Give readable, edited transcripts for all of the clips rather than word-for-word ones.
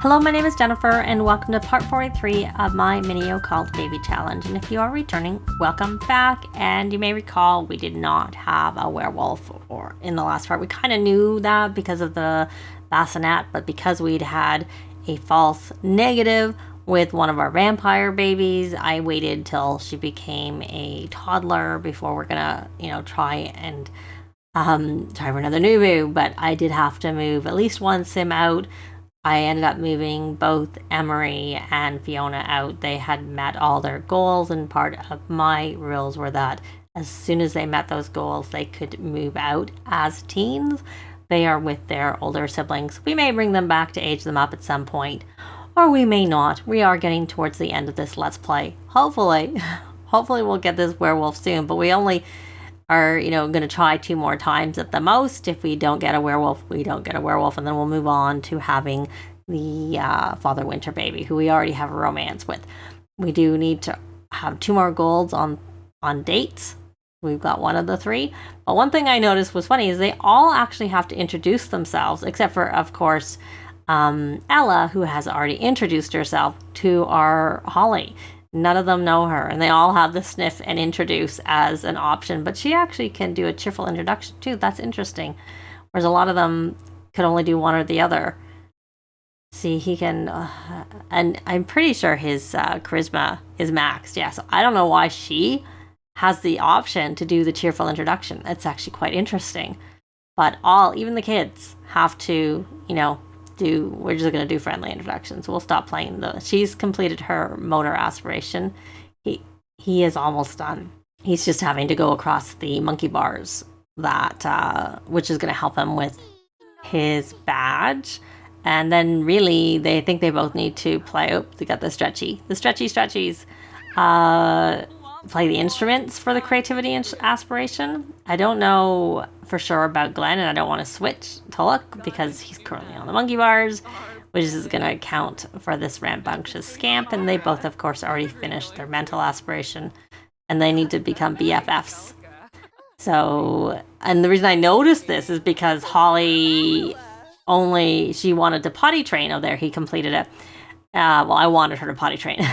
Hello, my name is Jennifer, and welcome to part 43 of my mini Occult baby challenge. And if you are returning, welcome back. And you may recall we did not have a werewolf or in the last part. We kind of knew that because of the bassinet, but because we'd had a false negative with one of our vampire babies, I waited till she became a toddler before we're gonna, try for another nooboo. But I did have to move at least one sim out. I ended up moving both Emery and Fiona out. They had met all their goals, and part of my rules were that as soon as they met those goals, they could move out as teens. They are with their older siblings. We may bring them back to age them up at some point, or we may not. We are getting towards the end of this Let's Play. Hopefully we'll get this werewolf soon, but we only are, going to try 2 more times at the most. If we don't get a werewolf, we don't get a werewolf, and then we'll move on to having the Father Winter baby, who we already have a romance with. We do need to have 2 more golds on dates. We've got 1 of the 3. But one thing I noticed was funny is they all actually have to introduce themselves, except for, of course, Ella, who has already introduced herself to our Holly. None of them know her, and they all have the sniff and introduce as an option, but she actually can do a cheerful introduction too. That's interesting. Whereas a lot of them could only do one or the other. See, he can, and I'm pretty sure his charisma is maxed. Yeah, so I don't know why she has the option to do the cheerful introduction. It's actually quite interesting. But even the kids have to, we're just going to do friendly introductions. We'll stop playing she's completed her motor aspiration. He is almost done. He's just having to go across the monkey bars which is going to help him with his badge. And then really they think they both need to play, they got the stretchies, play the instruments for the creativity and aspiration. I don't know for sure about Glenn, and I don't want to switch to look because he's currently on the monkey bars, which is going to count for this rambunctious scamp. And they both, of course, already finished their mental aspiration, and they need to become BFFs. So, and the reason I noticed this is because Holly she wanted to potty train. Oh, there, he completed it. Well, I wanted her to potty train.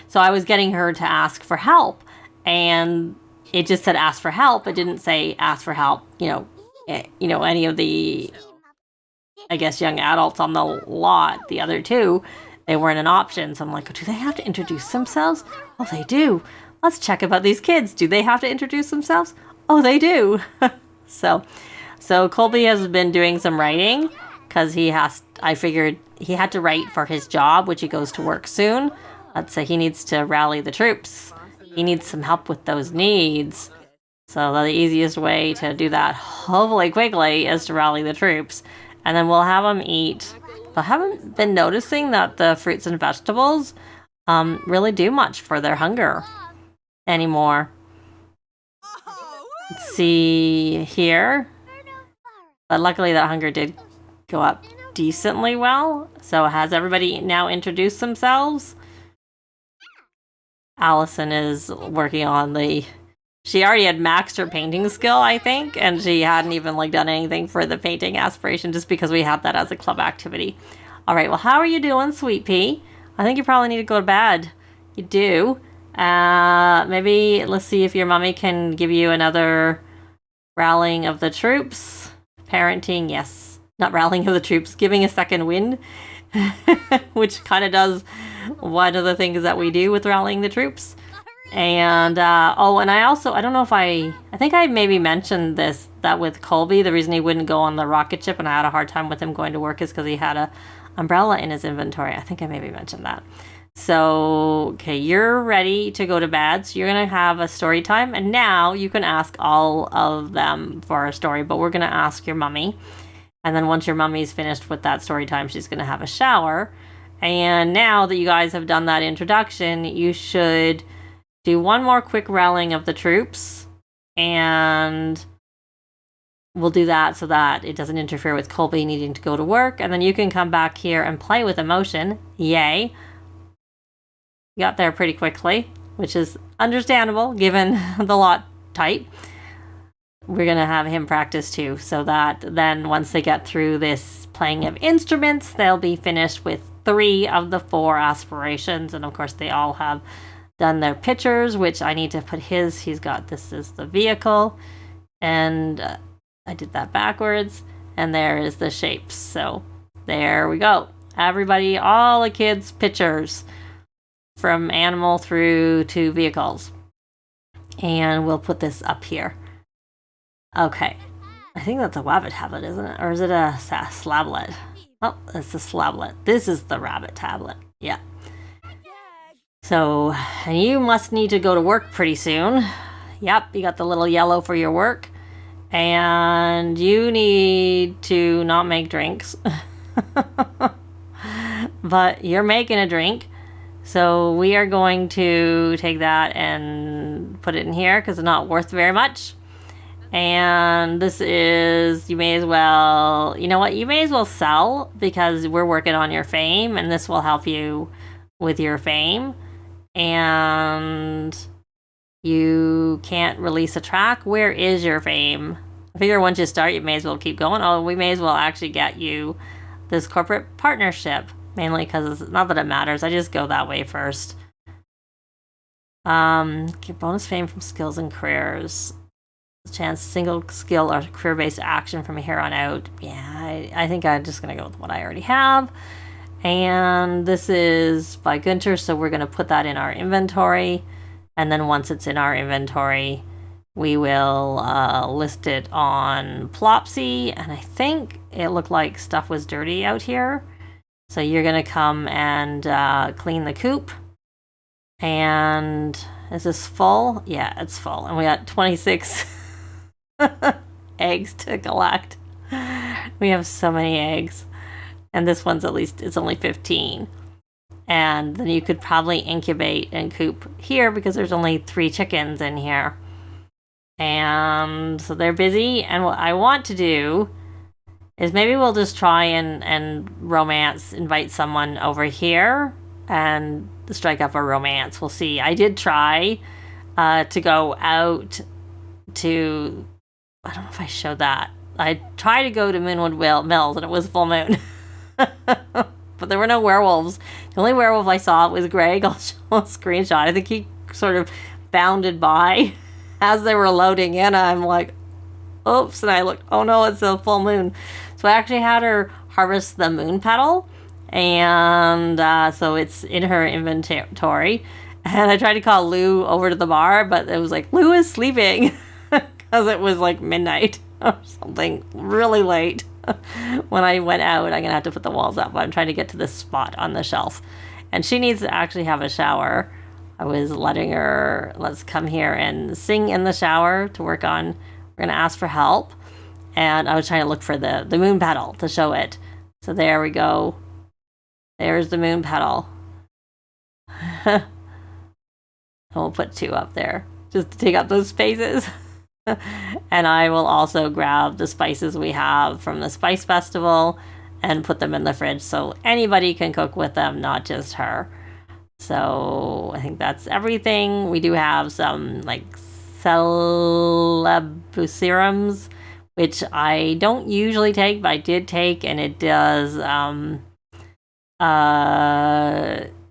So I was getting her to ask for help, and it just said ask for help. It didn't say ask for help, any of the, I guess, young adults on the lot. The other 2, they weren't an option. So I'm like, do they have to introduce themselves? Oh, they do. Let's check about these kids. Do they have to introduce themselves? Oh, they do. So Colby has been doing some writing because I figured he had to write for his job, which he goes to work soon. Let's say he needs to rally the troops. He needs some help with those needs. So the easiest way to do that, hopefully quickly, is to rally the troops. And then we'll have them eat. I haven't been noticing that the fruits and vegetables really do much for their hunger anymore. Let's see here. But luckily that hunger did go up decently well. So has everybody now introduced themselves? Allison is working on she already had maxed her painting skill, I think, and she hadn't even done anything for the painting aspiration just because we had that as a club activity. All right, well, how are you doing, Sweet Pea? I think you probably need to go to bed. You do. Maybe let's see if your mommy can give you another rallying of the troops. Parenting, yes. Not rallying of the troops, giving a second wind, which kind of does one of the things that we do with rallying the troops. And, and I don't know if I think I maybe mentioned that with Colby, the reason he wouldn't go on the rocket ship and I had a hard time with him going to work is because he had a umbrella in his inventory. I think I maybe mentioned that. So, okay, you're ready to go to bed. So you're going to have a story time. And now you can ask all of them for a story, but we're going to ask your mommy. And then once your mummy's finished with that story time, she's going to have a shower. And now that you guys have done that introduction, you should do one more quick rallying of the troops. And we'll do that so that it doesn't interfere with Colby needing to go to work. And then you can come back here and play with emotion. Yay. You got there pretty quickly, which is understandable given the lot type. We're going to have him practice too, so that then once they get through this playing of instruments, they'll be finished with 3 of the 4 aspirations, and of course they all have done their pictures, which I need to put his. He's got, this is the vehicle, and I did that backwards, and there is the shapes. So there we go. Everybody, all the kids' pictures from animal through to vehicles. And we'll put this up here. Okay. I think that's a rabbit tablet, isn't it? Or is it a slablet? Oh, it's a slablet. This is the rabbit tablet. Yeah. So, and you must need to go to work pretty soon. Yep, you got the little yellow for your work. And you need to not make drinks. But you're making a drink. So we are going to take that and put it in here because it's not worth very much. And this is, you may as well, you know what, you may as well sell because we're working on your fame and this will help you with your fame. And you can't release a track. Where is your fame? I figure once you start, you may as well keep going. Oh, we may as well actually get you this corporate partnership, mainly because it's not that it matters. I just go that way first. Get bonus fame from skills and careers. Chance single skill or career-based action from here on out. Yeah, I think I'm just going to go with what I already have. And this is by Gunter, so we're going to put that in our inventory. And then once it's in our inventory, we will list it on Plopsy. And I think it looked like stuff was dirty out here. So you're going to come and clean the coop. And is this full? Yeah, it's full. And we got 26 eggs to collect. We have so many eggs. And this one's at least, it's only 15. And then you could probably incubate and coop here because there's only 3 chickens in here. And so they're busy. And what I want to do is maybe we'll just try and romance, invite someone over here and strike up a romance. We'll see. I did try to go out to, I don't know if I showed that. I tried to go to Moonwood Mills and it was full moon. But there were no werewolves. The only werewolf I saw was Greg. I'll show a screenshot. I think he sort of bounded by as they were loading in. I'm like, oops. And I looked, oh no, it's a full moon. So I actually had her harvest the moon petal. And so it's in her inventory. And I tried to call Lou over to the bar, but it was like, Lou is sleeping. Because it was like midnight or something really late. When I went out, I'm going to have to put the walls up. I'm trying to get to this spot on the shelf. And she needs to actually have a shower. I was letting her, let's come here and sing in the shower to work on. We're going to ask for help. And I was trying to look for the moon petal to show it. So there we go. There's the moon petal. And we'll put 2 up there just to take up those spaces. And I will also grab the spices we have from the Spice Festival and put them in the fridge so anybody can cook with them, not just her. So I think that's everything. We do have some like serums, which I don't usually take, but I did take, and it does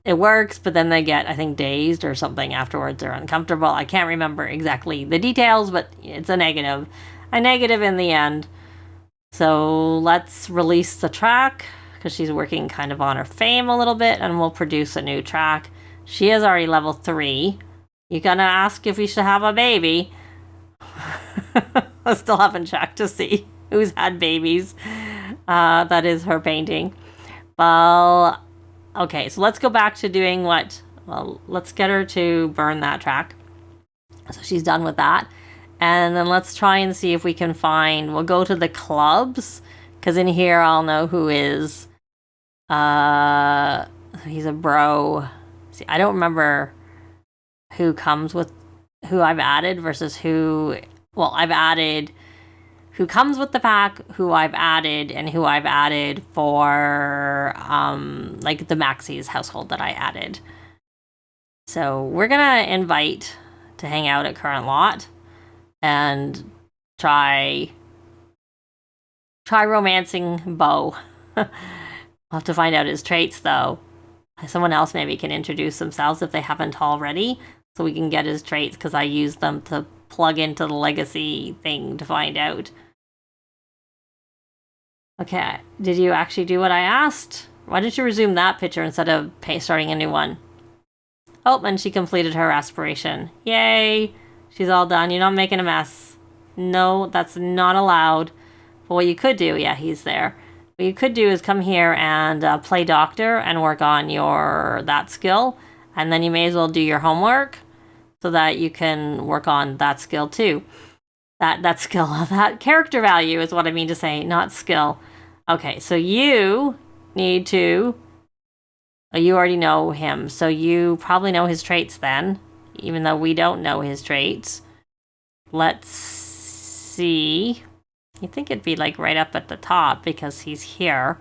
it works, but then they get, I think, dazed or something afterwards. They're uncomfortable. I can't remember exactly the details, but it's a negative in the end. So let's release the track because she's working kind of on her fame a little bit, and we'll produce a new track. She is already level 3. You're gonna ask if we should have a baby. I still haven't checked to see who's had babies. That is her painting. Well, okay, so let's go back to doing what? Well, let's get her to burn that track. So she's done with that. And then let's try and see if we can find, we'll go to the clubs, because in here I'll know who is, he's a bro. See, I don't remember who comes with, who I've added versus who, well, I've added who comes with the pack, who I've added, and who I've added for, like the Maxie's household that I added. So we're gonna invite to hang out at Current Lot and try romancing Bo. I'll have to find out his traits, though. Someone else maybe can introduce themselves if they haven't already, so we can get his traits, because I use them to plug into the legacy thing to find out. Okay, did you actually do what I asked? Why did you resume that picture instead of starting a new one? Oh, and she completed her aspiration. Yay! She's all done. You're not making a mess. No, that's not allowed. But what you could do, yeah, he's there. What you could do is come here and play doctor and work on that skill. And then you may as well do your homework so that you can work on that skill too. That skill, that character value is what I mean to say, not skill. Okay, so you need to... You already know him, so you probably know his traits then, even though we don't know his traits. Let's see. You'd think it'd be like right up at the top because he's here.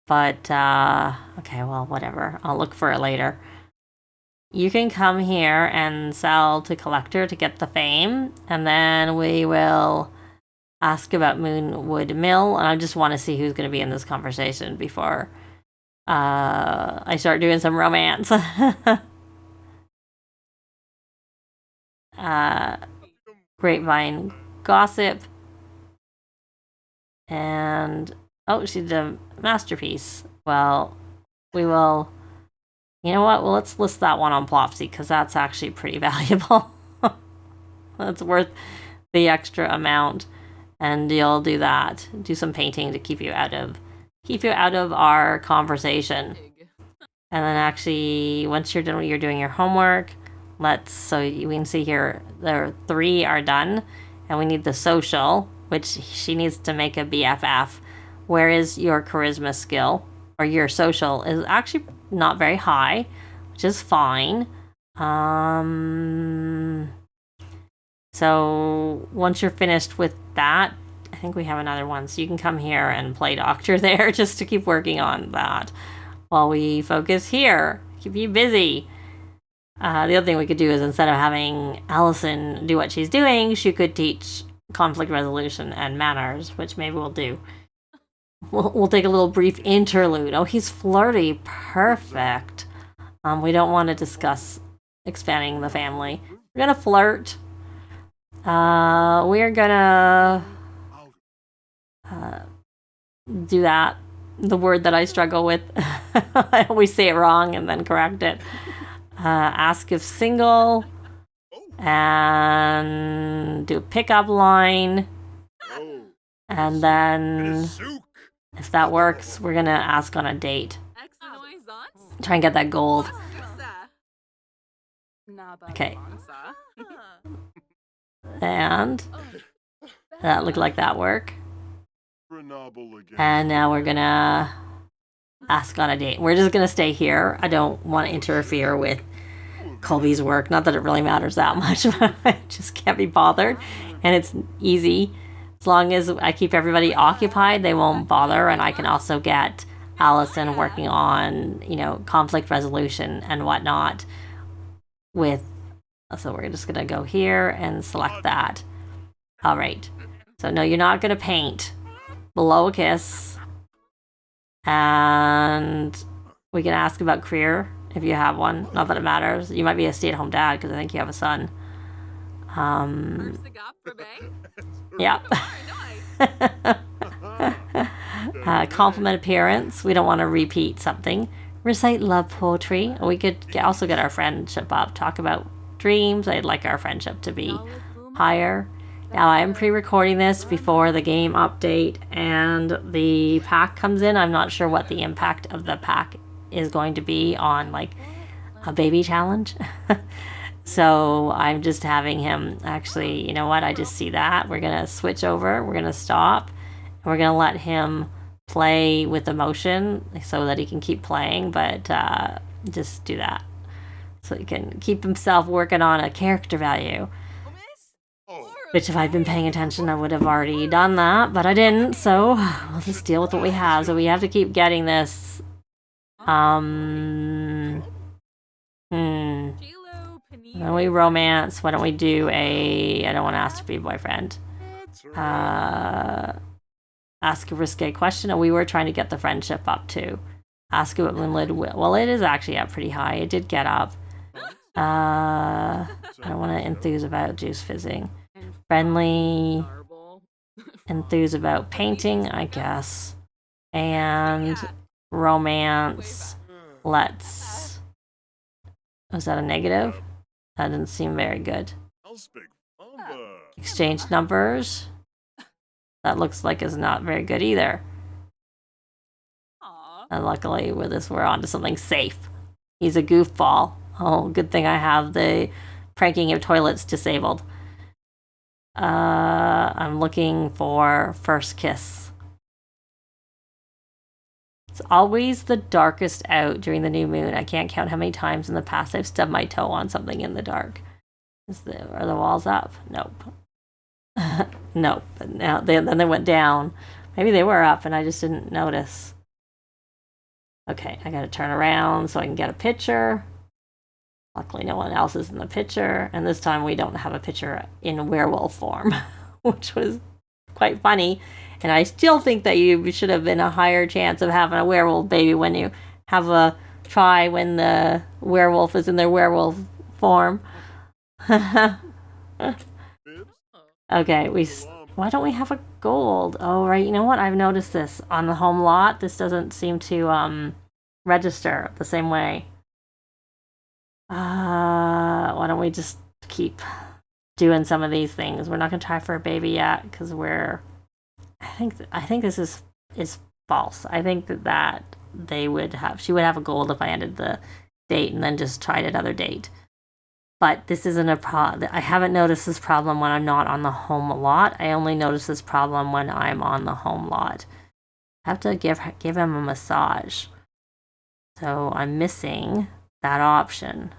But, okay, well, whatever. I'll look for it later. You can come here and sell to collector to get the fame, and then we will ask about Moonwood Mill, and I just want to see who's going to be in this conversation before I start doing some romance. Grapevine Gossip. And, oh, she did a masterpiece. Well, we will, you know what? Well, let's list that one on Plopsy, because that's actually pretty valuable. That's worth the extra amount. And you'll do that. Do some painting to keep you out of our conversation. And then actually, once you're done, you're doing your homework. So we can see here, there 3 are done, and we need the social, which she needs to make a BFF. Where is your charisma skill? Or your social is actually not very high, which is fine. So once you're finished with that, I think we have another one. So you can come here and play doctor there just to keep working on that while we focus here. Keep you busy. The other thing we could do is, instead of having Allison do what she's doing, she could teach conflict resolution and manners, which maybe we'll do. We'll take a little brief interlude. Oh, he's flirty. Perfect. We don't want to discuss expanding the family. We're gonna flirt. We're gonna do that. The word that I struggle with. I always say it wrong and then correct it. Ask if single. And do a pickup line. And then, if that works, we're gonna ask on a date. Try and get that gold. Okay. And that looked like that worked. And now we're gonna ask on a date. We're just gonna stay here. I don't want to interfere with Colby's work. Not that it really matters that much, but I just can't be bothered. And it's easy. As long as I keep everybody occupied, they won't bother. And I can also get Allison working on, conflict resolution and whatnot so we're just gonna go here and select that. All right. So no, you're not gonna paint. Below a kiss. And we can ask about career if you have one. Not that it matters. You might be a stay-at-home dad because I think you have a son. Yeah. Compliment appearance. We don't want to repeat something. Recite love poetry. We could also get our friendship up. Talk about dreams. I'd like our friendship to be higher. Now, I'm pre-recording this before the game update and the pack comes in. I'm not sure what the impact of the pack is going to be on, like, a baby challenge. So I'm just having him, actually, you know what? I just see that. We're going to switch over. We're going to stop. And we're going to let him play with emotion so that he can keep playing, but just do that. So he can keep himself working on a character value. Which, if I'd been paying attention, I would have already done that, but I didn't, so we'll just deal with what we have. So we have to keep getting this. When we romance, why don't we do I don't want to ask to be boyfriend. ask a risque question, and we were trying to get the friendship up too. Ask it when lid. Well, it is actually up pretty high. It did get up. I don't want to enthuse about juice fizzing. Friendly. Enthuse about painting, I guess. And romance. Let's. Was that a negative? That didn't seem very good. Exchange numbers. That looks like it's not very good either. And luckily with this we're on to something safe. He's a goofball. Oh, good thing I have the pranking of toilets disabled. I'm looking for first kiss. It's always the darkest out during the new moon. I can't count how many times in the past I've stubbed my toe on something in the dark. Are the walls up? Nope. Nope. Now then they went down. Maybe they were up and I just didn't notice. Okay, I gotta turn around so I can get a picture. Luckily no one else is in the picture, and this time we don't have a picture in werewolf form, which was quite funny. And I still think that you should have been a higher chance of having a werewolf baby when you have a try when the werewolf is in their werewolf form. Okay, why don't we have a gold? Oh, right, you know what? I've noticed this on the home lot. This doesn't seem to register the same way. Why don't we just keep doing some of these things? We're not gonna try for a baby yet because I think this is false. I think that she would have a gold if I ended the date and then just tried another date. But this isn't a problem. I haven't noticed this problem when I'm not on the home lot. I only notice this problem when I'm on the home lot. I have to give him a massage. So I'm missing that option.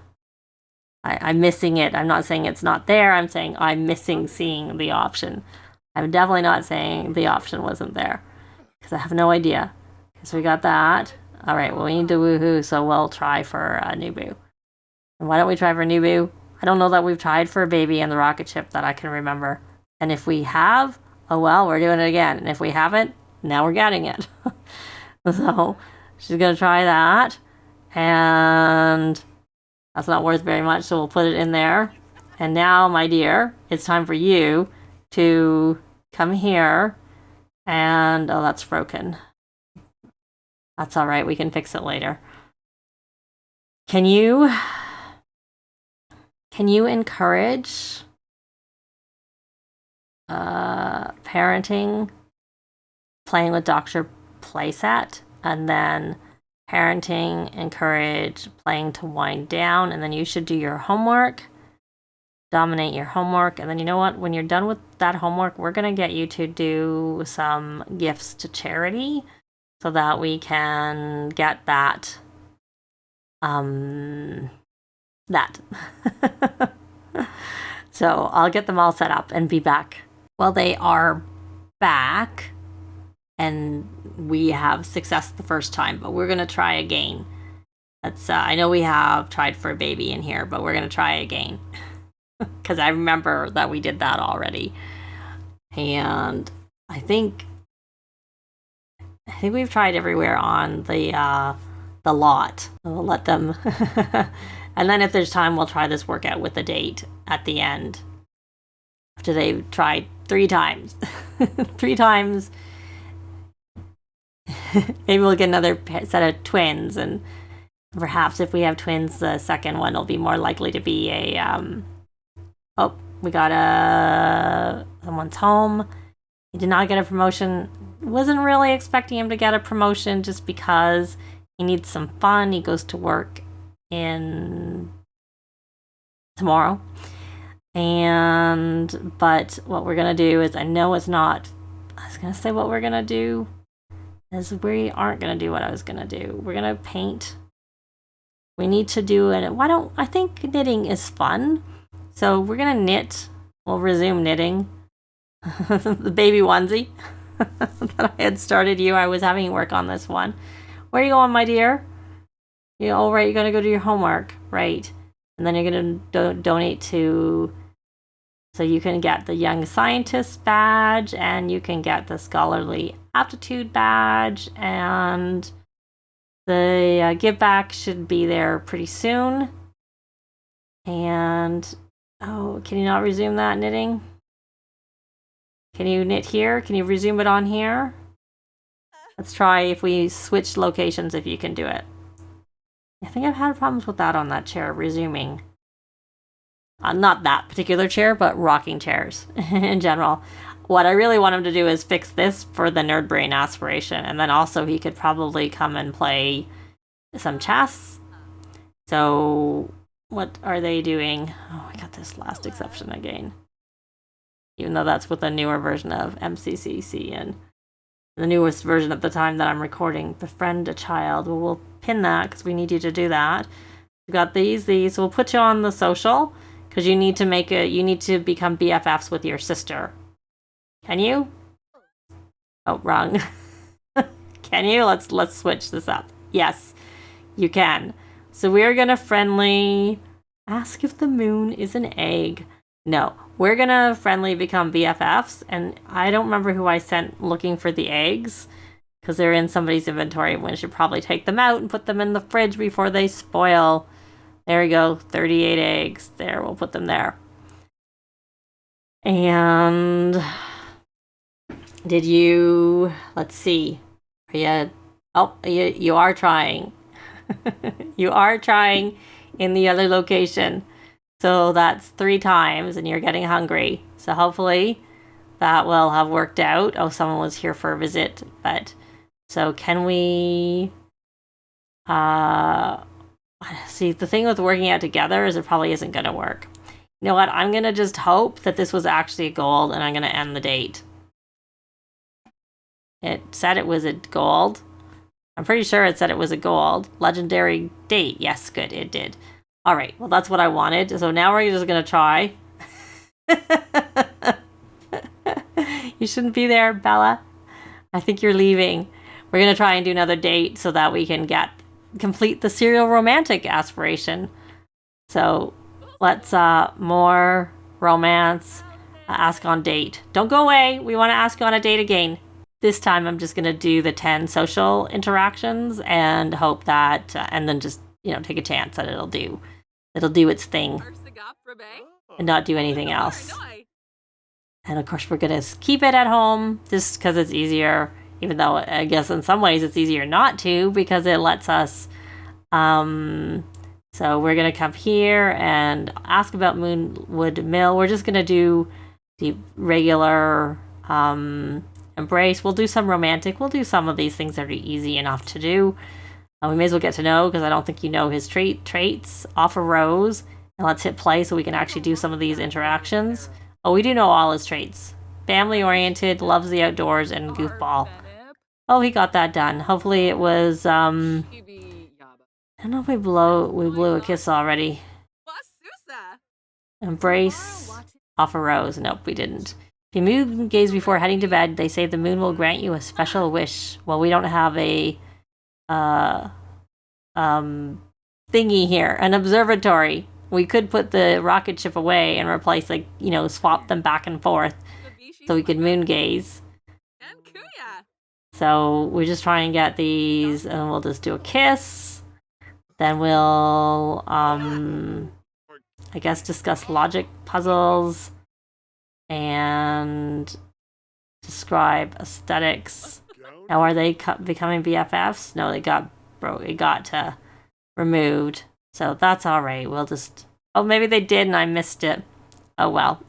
I'm missing it. I'm not saying it's not there. I'm saying I'm missing seeing the option. I'm definitely not saying the option wasn't there because I have no idea. So we got that. All right, well, we need to woohoo, so we'll try for a nooboo. And why don't we try for nooboo? I don't know that we've tried for a baby and the rocket ship that I can remember. And if we have, oh well, we're doing it again. And if we haven't, now we're getting it. So she's going to try that. And that's not worth very much, so we'll put it in there. And now, my dear, it's time for you to come here. And, oh, that's broken. That's all right, we can fix it later. Can you encourage parenting, playing with Dr. Playset, and then parenting, encourage playing to wind down, and then you should do your homework, dominate your homework, and then you know what? When you're done with that homework, we're going to get you to do some gifts to charity so that we can get that. So I'll get them all set up and be back. Well, they are back. And we have success the first time, but we're going to try again. That's I know we have tried for a baby in here, but we're going to try again. Because I remember that we did that already. And I think we've tried everywhere on the lot. We'll let them... And then if there's time, we'll try this workout with the date at the end. After they've tried 3 times. 3 times... Maybe we'll get another set of twins, and perhaps if we have twins, the second one will be more likely to be a oh, we got someone's home. He did not get a promotion. Wasn't really expecting him to get a promotion just because he needs some fun. He goes to work in tomorrow. But what we're gonna do is, I know it's not, I was gonna say what we're gonna do is we aren't going to do what I was going to do. We're going to paint. We need to do it. I think knitting is fun. So we're going to knit. We'll resume knitting. The baby onesie that I had started you. I was having you work on this one. Where are you going, my dear? All right, you're going to go do your homework. Right. And then you're going to donate to... So you can get the Young Scientist badge and you can get the Scholarly aptitude badge, and the give back should be there pretty soon. And, oh, can you not resume that knitting? Can you knit here? Can you resume it on here? Let's try if we switch locations, if you can do it. I think I've had problems with that on that chair, resuming. Not that particular chair, but rocking chairs in general. What I really want him to do is fix this for the Nerd Brain aspiration, and then also he could probably come and play some chess. So what are they doing? Oh, I got this last exception again. Even though that's with a newer version of MCCC and the newest version at the time that I'm recording, befriend a child. Well, we'll pin that because we need you to do that. We've got these. So we'll put you on the social because you need to become BFFs with your sister. Can you? Oh, wrong. Can you? Let's switch this up. Yes, you can. So we're gonna friendly ask if the moon is an egg. No, we're gonna friendly become BFFs, and I don't remember who I sent looking for the eggs because they're in somebody's inventory. We should probably take them out and put them in the fridge before they spoil. There we go, 38 eggs. There, we'll put them there. And did you? Let's see. Are you? Oh, you are trying. You are trying in the other location. So that's 3 times, and you're getting hungry. So hopefully that will have worked out. Oh, someone was here for a visit, but so can we? See, the thing with working out together is it probably isn't going to work. You know what? I'm going to just hope that this was actually a gold, and I'm going to end the date. It said it was a gold. I'm pretty sure it said it was a gold. Legendary date. Yes, good. It did. All right. Well, that's what I wanted. So now we're just going to try. You shouldn't be there, Bella. I think you're leaving. We're going to try and do another date so that we can complete the serial romantic aspiration. So let's more romance, ask on date. Don't go away. We want to ask you on a date again. This time I'm just going to do the 10 social interactions and hope that, and then just, take a chance that it'll do its thing and not do anything else. And of course we're going to keep it at home just because it's easier, even though I guess in some ways it's easier not to because it lets us, so we're going to come here and ask about Moonwood Mill. We're just going to do the regular, embrace. We'll do some romantic. We'll do some of these things that are easy enough to do. We may as well get to know because I don't think you know his traits. Offer rose, and let's hit play so we can actually do some of these interactions. Oh, we do know all his traits. Family oriented, loves the outdoors, and goofball. Oh, he got that done. Hopefully it was I don't know if we blew a kiss already. Embrace, offer rose. Nope, we didn't. If you moon gaze before heading to bed, they say the moon will grant you a special wish. Well, we don't have a thingy here, an observatory. We could put the rocket ship away and replace, swap them back and forth so we could moon gaze. So we just try and get these, and we'll just do a kiss. Then we'll, I guess, discuss logic puzzles and describe aesthetics. Now, are they becoming BFFs? No, it got removed. So that's all right. We'll just... Oh, maybe they did and I missed it. Oh, well.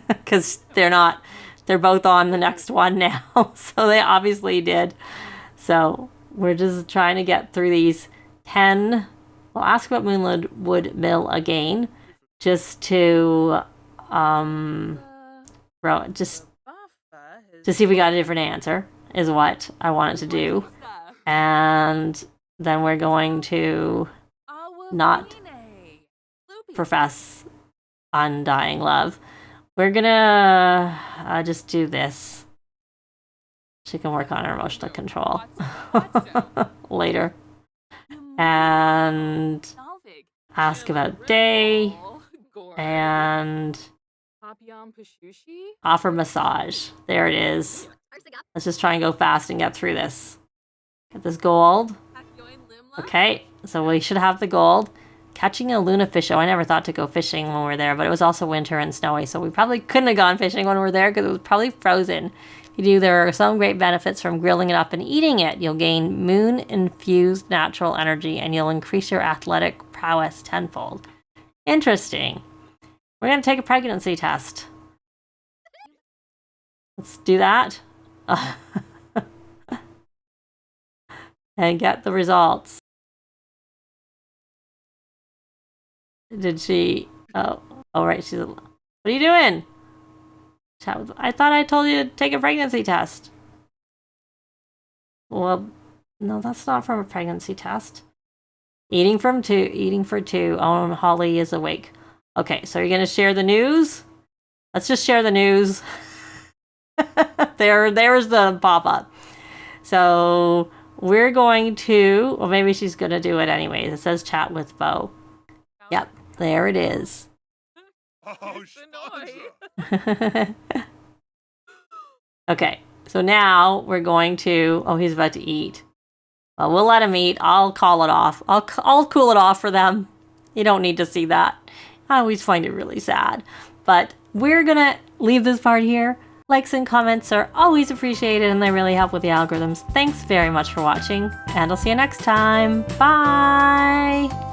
Because they're both on the next one now. So they obviously did. So we're just trying to get through these 10. We'll ask about Moonwood Mill again. Just to... just to see if we got a different answer. Is what I wanted to do. And then we're going to not profess undying love. We're gonna just do this. She can work on her emotional control later. And ask about day. And offer massage. There it is. Let's just try and go fast and get through this. Get this gold. Okay, so we should have the gold. Catching a Luna fish. Oh, I never thought to go fishing when we were there, but it was also winter and snowy, so we probably couldn't have gone fishing when we were there because it was probably frozen. You do, there are some great benefits from grilling it up and eating it. You'll gain moon-infused natural energy and you'll increase your athletic prowess tenfold. Interesting. We're going to take a pregnancy test. Let's do that. And get the results. Did she? Oh, right. She's. What are you doing? Chat with. I thought I told you to take a pregnancy test. Well, no, that's not from a pregnancy test. Eating for two. Oh, Holly is awake. Okay, so you're gonna share the news. Let's just share the news. There's the pop-up. So we're going to. Well, maybe she's gonna do it anyways. It says chat with Bo. Yep. There it is. Oh, okay, so now we're going to... Oh, he's about to eat. Well, we'll let him eat. I'll call it off. I'll cool it off for them. You don't need to see that. I always find it really sad. But we're going to leave this part here. Likes and comments are always appreciated and they really help with the algorithms. Thanks very much for watching, and I'll see you next time. Bye!